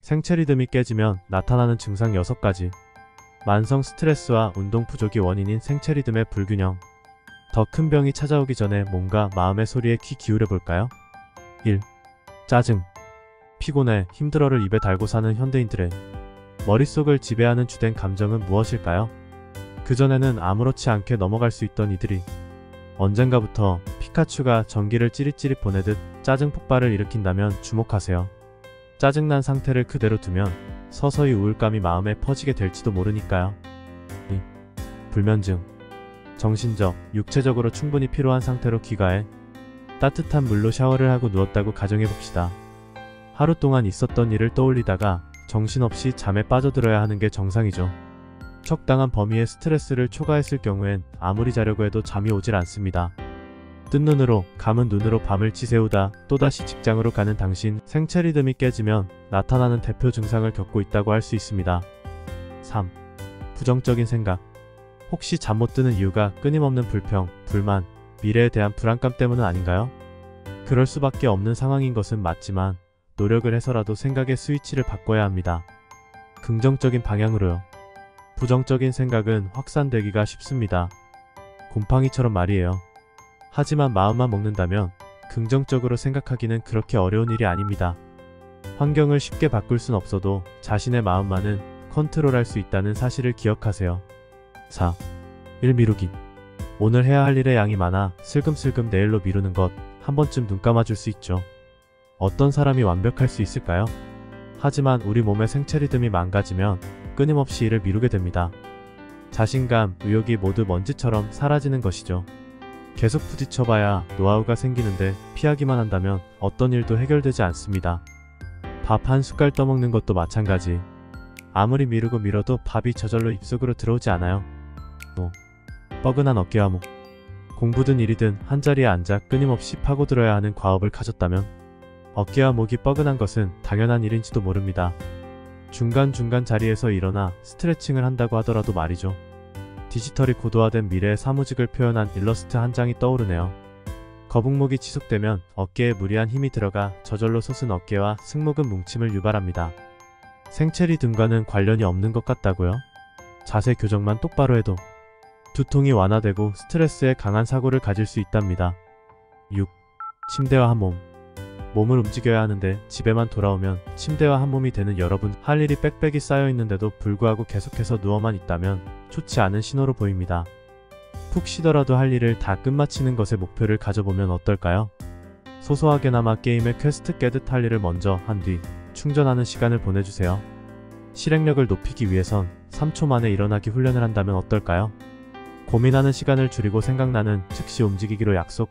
생체 리듬이 깨지면 나타나는 증상 6가지. 만성 스트레스와 운동 부족이 원인인 생체 리듬의 불균형. 더 큰 병이 찾아오기 전에 몸과 마음의 소리에 귀 기울여 볼까요? 1. 짜증. 피곤해, 힘들어를 입에 달고 사는 현대인들의 머릿속을 지배하는 주된 감정은 무엇일까요? 그전에는 아무렇지 않게 넘어갈 수 있던 이들이 언젠가부터 피카츄가 전기를 찌릿찌릿 보내듯 짜증 폭발을 일으킨다면 주목하세요. 짜증난 상태를 그대로 두면 서서히 우울감이 마음에 퍼지게 될지도 모르니까요. 2. 불면증. 정신적, 육체적으로 충분히 피로한 상태로 귀가해 따뜻한 물로 샤워를 하고 누웠다고 가정해봅시다. 하루 동안 있었던 일을 떠올리다가 정신없이 잠에 빠져들어야 하는 게 정상이죠. 적당한 범위의 스트레스를 초과했을 경우엔 아무리 자려고 해도 잠이 오질 않습니다. 뜬 눈으로, 감은 눈으로 밤을 지새우다 또다시 직장으로 가는 당신, 생체 리듬이 깨지면 나타나는 대표 증상을 겪고 있다고 할 수 있습니다. 3. 부정적인 생각. 혹시 잠 못 드는 이유가 끊임없는 불평, 불만, 미래에 대한 불안감 때문은 아닌가요? 그럴 수밖에 없는 상황인 것은 맞지만 노력을 해서라도 생각의 스위치를 바꿔야 합니다. 긍정적인 방향으로요. 부정적인 생각은 확산되기가 쉽습니다. 곰팡이처럼 말이에요. 하지만 마음만 먹는다면 긍정적으로 생각하기는 그렇게 어려운 일이 아닙니다. 환경을 쉽게 바꿀 순 없어도 자신의 마음만은 컨트롤할 수 있다는 사실을 기억하세요. 4. 일 미루기. 오늘 해야 할 일의 양이 많아 슬금슬금 내일로 미루는 것, 한 번쯤 눈 감아줄 수 있죠. 어떤 사람이 완벽할 수 있을까요? 하지만 우리 몸의 생체 리듬이 망가지면 끊임없이 일을 미루게 됩니다. 자신감, 의욕이 모두 먼지처럼 사라지는 것이죠. 계속 부딪혀봐야 노하우가 생기는데 피하기만 한다면 어떤 일도 해결되지 않습니다. 밥 한 숟갈 떠먹는 것도 마찬가지. 아무리 미루고 미뤄도 밥이 저절로 입속으로 들어오지 않아요. 뻐근한 어깨와 목. 공부든 일이든 한자리에 앉아 끊임없이 파고들어야 하는 과업을 가졌다면 어깨와 목이 뻐근한 것은 당연한 일인지도 모릅니다. 중간중간 자리에서 일어나 스트레칭을 한다고 하더라도 말이죠. 디지털이 고도화된 미래의 사무직을 표현한 일러스트 한 장이 떠오르네요. 거북목이 지속되면 어깨에 무리한 힘이 들어가 저절로 솟은 어깨와 승모근 뭉침을 유발합니다. 생체 리듬과는 관련이 없는 것 같다고요? 자세 교정만 똑바로 해도 두통이 완화되고 스트레스에 강한 사고를 가질 수 있답니다. 6. 침대와 한 몸. 몸을 움직여야 하는데 집에만 돌아오면 침대와 한 몸이 되는 여러분, 할 일이 빽빽이 쌓여 있는데도 불구하고 계속해서 누워만 있다면 좋지 않은 신호로 보입니다. 푹 쉬더라도 할 일을 다 끝마치는 것에 목표를 가져보면 어떨까요? 소소하게나마 게임의 퀘스트 깨듯 할 일을 먼저 한 뒤 충전하는 시간을 보내주세요. 실행력을 높이기 위해선 3초 만에 일어나기 훈련을 한다면 어떨까요? 고민하는 시간을 줄이고 생각나는 즉시 움직이기로 약속.